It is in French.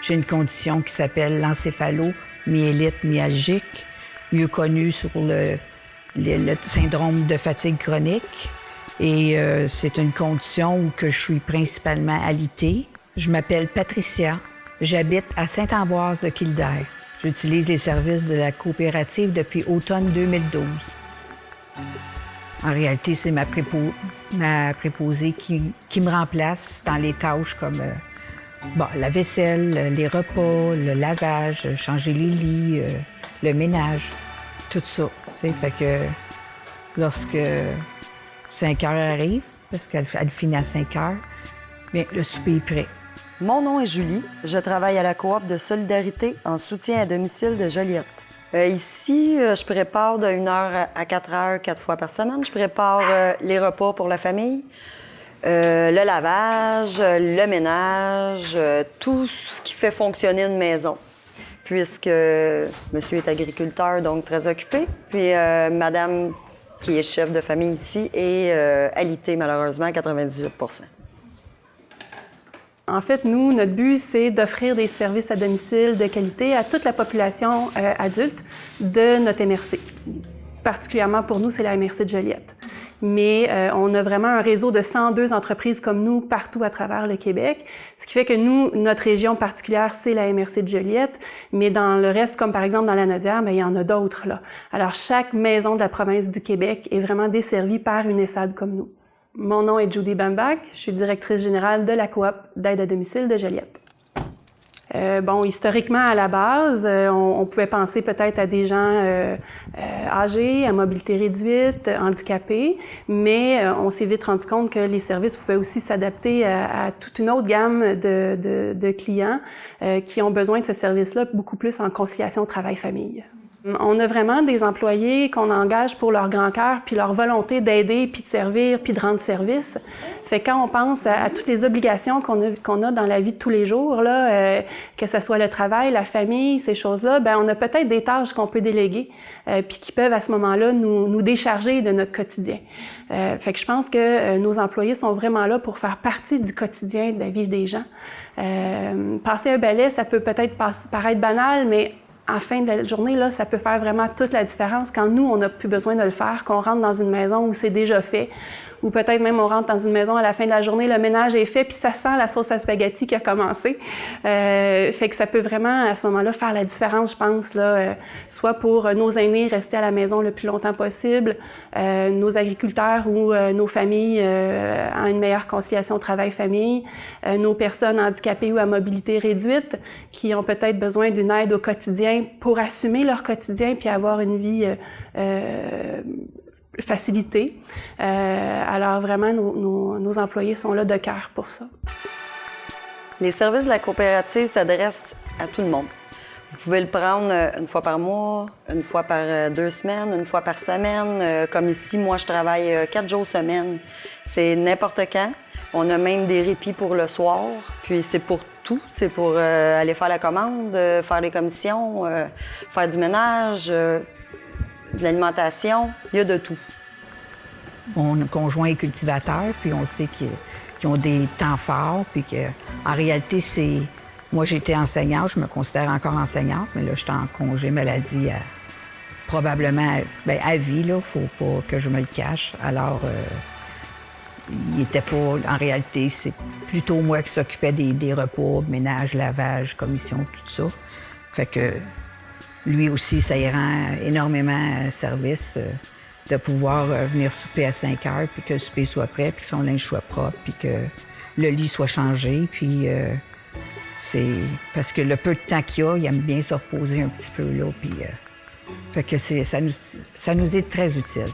J'ai une condition qui s'appelle l'encéphalomyélite myalgique, mieux connue sur le syndrome de fatigue chronique. Et c'est une condition où que je suis principalement alitée. Je m'appelle Patricia. J'habite à Sainte-Ambroise de Kildare. J'utilise les services de la coopérative depuis automne 2012. En réalité, c'est ma préposée qui me remplace dans les tâches comme la vaisselle, les repas, le lavage, changer les lits, le ménage, tout ça. Fait que lorsque 5 heures arrive, parce qu'elle finit à 5 heures, bien, le souper est prêt. Mon nom est Julie. Je travaille à la coop de solidarité en soutien à domicile de Joliette. Ici, je prépare de 1 heure à 4 heures, 4 fois par semaine. Je prépare les repas pour la famille, le lavage, le ménage, tout ce qui fait fonctionner une maison. Puisque monsieur est agriculteur, donc très occupé. Puis madame, qui est chef de famille ici, est alitée malheureusement à 98 %. En fait, nous, notre but, c'est d'offrir des services à domicile de qualité à toute la population adulte de notre MRC. Particulièrement pour nous, c'est la MRC de Joliette. Mais on a vraiment un réseau de 102 entreprises comme nous partout à travers le Québec. Ce qui fait que nous, notre région particulière, c'est la MRC de Joliette. Mais dans le reste, comme par exemple dans la Nodière, il y en a d'autres là. Alors, chaque maison de la province du Québec est vraiment desservie par une ESAD comme nous. Mon nom est Judy Bambach, je suis directrice générale de la coop d'aide à domicile de Joliette. Historiquement, à la base, on pouvait penser peut-être à des gens âgés, à mobilité réduite, handicapés, mais on s'est vite rendu compte que les services pouvaient aussi s'adapter à toute une autre gamme de clients qui ont besoin de ce service-là beaucoup plus en conciliation travail-famille. On a vraiment des employés qu'on engage pour leur grand cœur, puis leur volonté d'aider, puis de servir, puis de rendre service. Fait que quand on pense à toutes les obligations qu'on a dans la vie de tous les jours, là, que ce soit le travail, la famille, ces choses-là, on a peut-être des tâches qu'on peut déléguer, puis qui peuvent à ce moment-là nous décharger de notre quotidien. Fait que je pense que nos employés sont vraiment là pour faire partie du quotidien de la vie des gens. Passer un balai, ça peut peut-être paraître banal, mais en fin de la journée, là, ça peut faire vraiment toute la différence quand nous, on n'a plus besoin de le faire, qu'on rentre dans une maison où c'est déjà fait, ou peut-être même on rentre dans une maison à la fin de la journée, le ménage est fait, puis ça sent la sauce à spaghetti qui a commencé. Fait que ça peut vraiment, à ce moment-là, faire la différence, je pense, là, soit pour nos aînés rester à la maison le plus longtemps possible, nos agriculteurs ou nos familles en une meilleure conciliation travail-famille, nos personnes handicapées ou à mobilité réduite qui ont peut-être besoin d'une aide au quotidien pour assumer leur quotidien puis avoir une vie facilitée. Alors vraiment, nos employés sont là de cœur pour ça. Les services de la coopérative s'adressent à tout le monde. Vous pouvez le prendre une fois par mois, une fois par 2 semaines, une fois par semaine. Comme ici, moi, je travaille 4 jours semaine. C'est n'importe quand. On a même des répits pour le soir. Puis c'est pour tout. C'est pour aller faire la commande, faire les commissions, faire du ménage, de l'alimentation. Il y a de tout. Mon conjoint est cultivateur, puis on sait qu'ils ont des temps forts, puis qu'en réalité, c'est... Moi, j'étais enseignante, je me considère encore enseignante, mais là, je suis en congé maladie probablement à vie, là. Faut pas que je me le cache. Alors, il était pas... En réalité, c'est plutôt moi qui s'occupais des repas, ménage, lavage, commission, tout ça. Fait que lui aussi, ça y rend énormément service de pouvoir venir souper à 5 heures, puis que le souper soit prêt, puis que son linge soit propre, puis que le lit soit changé, puis... c'est parce que le peu de temps qu'il y a, il aime bien se reposer un petit peu là, puis fait que ça nous est très utile.